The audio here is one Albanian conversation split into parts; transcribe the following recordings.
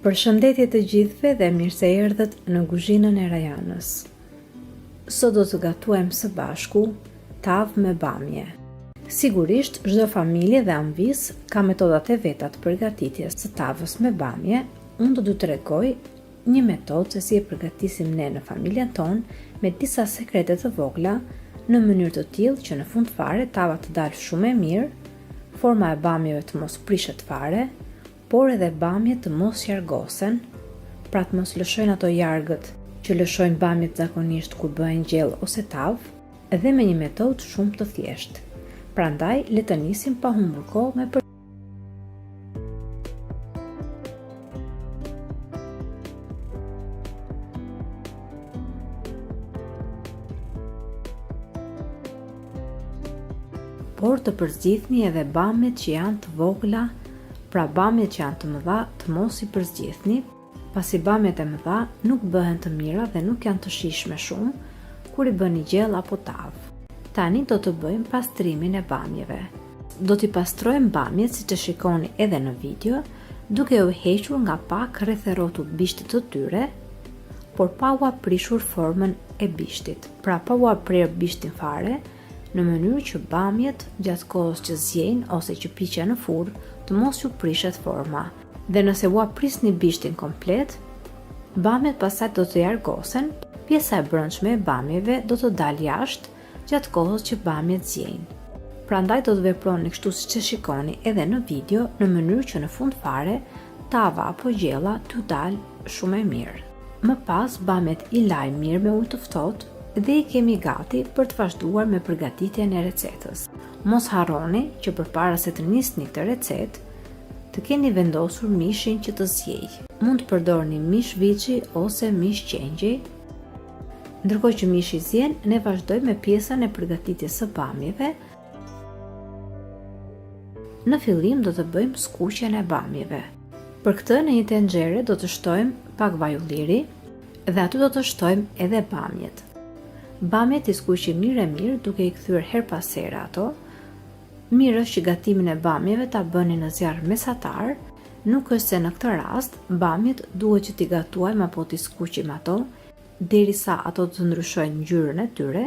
Përshëndetje të gjithëve dhe mirë se erdhët në kuzhinën e Rajanës. Sot do të gatuajmë së bashku tavë me bamje. Sigurisht, çdo familje dhe anvis ka metodat e veta të përgatitjes së tavës me bamje. Unë do t'ju tregoj një metodë se si e përgatisim ne në familjen tonë me disa sekrete të vogla në mënyrë të tillë që në fund fare tava të dalë shumë e mirë, forma e bamjeve të mos prishet fare, por edhe bamjet të mos jargosen, pra të mos lëshojnë ato jargët që lëshojnë bamjet zakonisht kur bëhen gjell ose tavë, edhe me një metodë shumë të thjeshtë. Prandaj, le të nisim pa humbur kohë me por të përzgjidhni edhe bamjet që janë të vogla, pra bamjet që janë të mëdha të mos i përzgjidhni, pasi bamjet e mëdha nuk bëhen të mira dhe nuk janë të shijshme shumë kur i bëni gjell apo tavë. Tani do të bëjmë pastrimin e bamjeve. Do t'i pastrojmë bamjet siç e shikoni edhe në video, duke u hequr nga pak rreth e rrotull bishtit të tyre, por pa u aprishur formën e bishtit, pra pa u aprirë bishtin fare, në mënyrë që bamjet gjatë kohës që zjejnë ose që piqen në furrë të mos ju prishet forma. Dhe nëse u aprisni bishtin komplet, bamjet pastaj do të jargosen, pjesa e brendshme e bamjeve do të dalë jashtë gjatë kohës që bamjet zjejnë. Prandaj do të veproni kështu siç e shikoni edhe në video, në mënyrë që në fund fare tava apo gjella t'ju dalë shumë e mirë. Më pas bamjet i laj mirë me ujë të ftohtë dhe i kemi gati për të vazhduar me përgatitjen e recetës. Mos harroni që përpara se të nisni këtë recetë, të keni vendosur mishin që të zjejë. Mund të përdorni mish viçi ose mish qengji. Ndërkohë që mishi zjen, ne vazhdojmë me pjesën e përgatitjes së bamjeve. Në fillim do të bëjmë skuqjen e bamjeve. Për këtë në një tenxhere do të shtojmë pak vaj ulliri dhe aty do të shtojmë edhe bamjet. Bamjet i skuqim mirë duke i kthyer her pas here ato. Mirë është që gatimin e bamjeve ta bëni në zjarr mesatar, nuk është se në këtë rast bamjet duhet që t'i gatuajmë apo t'i skuqim ato derisa ato të ndryshojnë ngjyrën e tyre,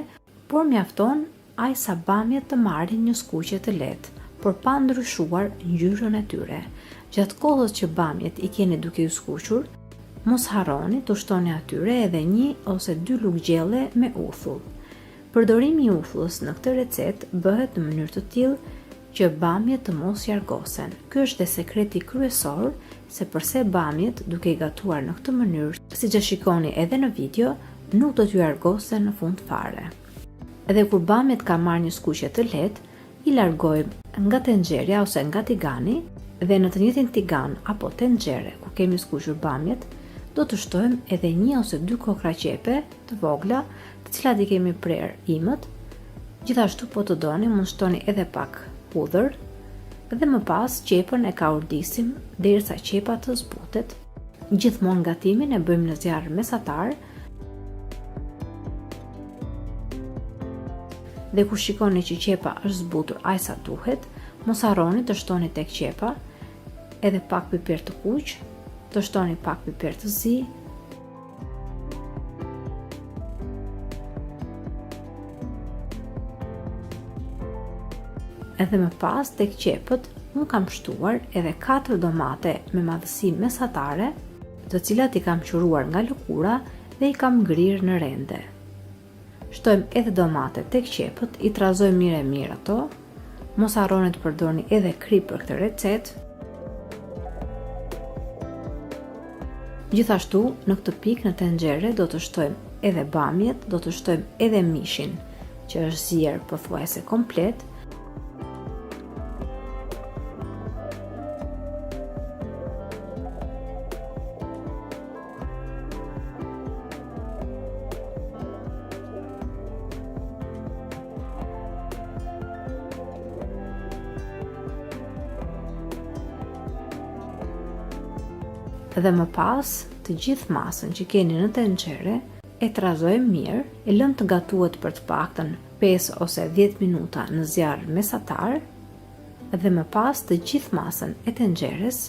por mjafton aq sa bamjet të marrin një skuqje të lehtë, por pa ndryshuar ngjyrën e tyre. Gjatë kohës që bamjet i keni duke u skuqur, mos harroni të shtoni atyre edhe 1 ose 2 lugë gjelle me uthull. Përdorimi i uthullës në këtë recetë bëhet në mënyrë të tillë që bamjet të mos jargosen. Ky është dhe sekreti kryesor se pse bamjet, duke i gatuar në këtë mënyrë, siç e shikoni edhe në video, nuk do t'ju jargosen në fund fare. Edhe kur bamjet ka marrë një skuqje të lehtë, i largojmë nga tenxherja ose nga tigani dhe në të njëjtin tigan apo tenxhere ku kemi skuqur bamjet, do të shtojmë edhe 1 ose 2 kokra qepe të vogla, të cilat i kemi prerë imët. Gjithashtu po të doni mund shtoni edhe pak hudhër dhe më pas qepën e kaurdisim derisa qepa të zbutet. Gjithmonë gatimin e bëjmë në zjarr mesatar. Dhe kur shikoni që qepa është zbutur aq sa duhet, mos harroni të shtoni tek qepa edhe pak piper të kuq, të shtoni pak piper të zi, edhe më pas tek qepët unë kam shtuar edhe 4 domate me madhësi mesatare, të cilat i kam quruar nga lëkura dhe i kam ngrirë në rende. Shtojmë edhe domate tek qepët, i trazojmë mirë ato. Mos harroni të përdorni edhe krip për këtë recetë. Gjithashtu, në këtë pikë në tenxhere do të shtojmë edhe bamjet, do të shtojmë edhe mishin, që është zier pothuajse komplet. Dhe më pas, të gjithë masën që keni në tenxhere e trazojmë mirë, e lëmë të gatuhet për të paktën 5 ose 10 minuta në zjarr mesatar dhe më pas të gjithë masën e tenxheres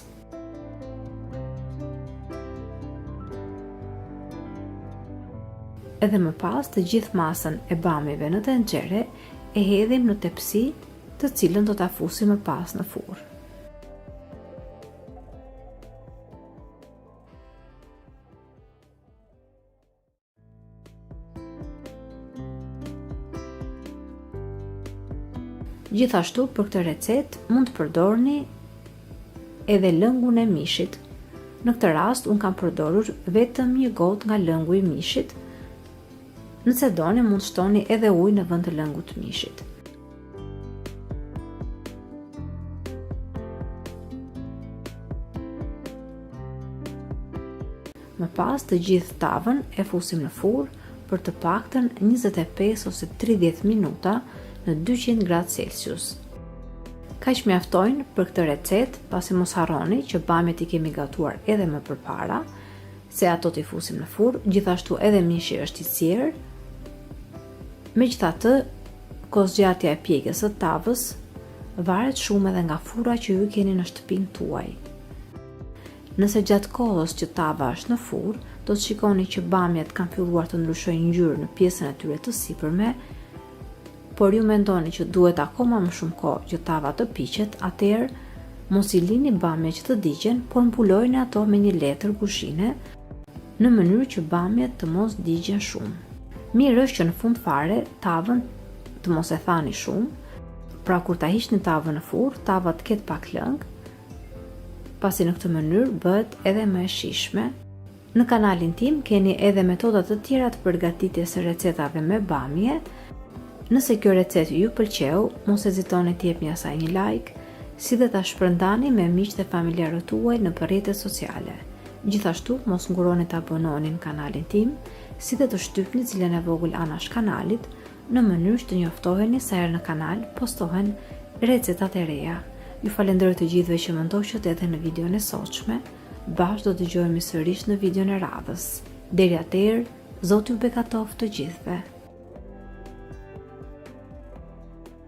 Edhe më pas të gjithë masën e bamjeve në tenxhere e hedhim në tepsi, të cilën do ta fusim më pas në furrë. Gjithashtu për këtë recetë mund të përdorni edhe lëngun e mishit. Në këtë rast unë kam përdorur vetëm një gotë nga lëngu i mishit. Nëse doni mund të shtoni edhe ujë në vend të lëngut të mishit. Më pas të gjithë tavën e fusim në furrë për të paktën 25 ose 30 minuta në 200 gradë Celsius. Kaq mjaftojnë për këtë recetë, pasi mos harroni që bamjet i kemi gatuar edhe më përpara, se ato t'i fusim në furrë, gjithashtu edhe mishi është i sjerë. Megjithatë, kohëzgjatja e pjekjes së tavës varet shumë edhe nga furra që ju keni në shtëpinë tuaj. Nëse gjatë kohës që tava është në furrë, do të shikoni që bamjet kanë filluar të ndryshojnë ngjyrë në pjesën e tyre të sipërme, por ju mendoni që duhet akoma më shumë kohë që tava të piqet, atëherë mos i lini bamjet që të digjen, por mbulojini ato me një letër kuzhine në mënyrë që bamjet të mos digjen shumë. Mirë është që në fund fare tavën të mos e thani shumë, pra kur ta hiqni tavën në furrë, tava të ketë pak lëng, pasi në këtë mënyrë bëhet edhe më e shijshme. Në kanalin tim keni edhe metoda të tjera të përgatitjes së recetave me bamje. Nëse kjo recetë ju pëlqeu, mos hezitoni të jepni asaj një like, si dhe ta shpërndani me miqtë e familjarët tuaj në rrjetet sociale. Gjithashtu, mos nguroni të abononi në kanalin tim, si dhe të shtypni cilën e vogël anash kanalit, në mënyrë që të njoftoheni sa herë në kanal postohen recetat e reja. Ju falenderoj të gjithëve që më ndoqët edhe në videon e sotshme. Bashkë do të dëgjohemi sërish në videon e radhës. Deri atëherë, Zoti ju bekatoft të gjithëve.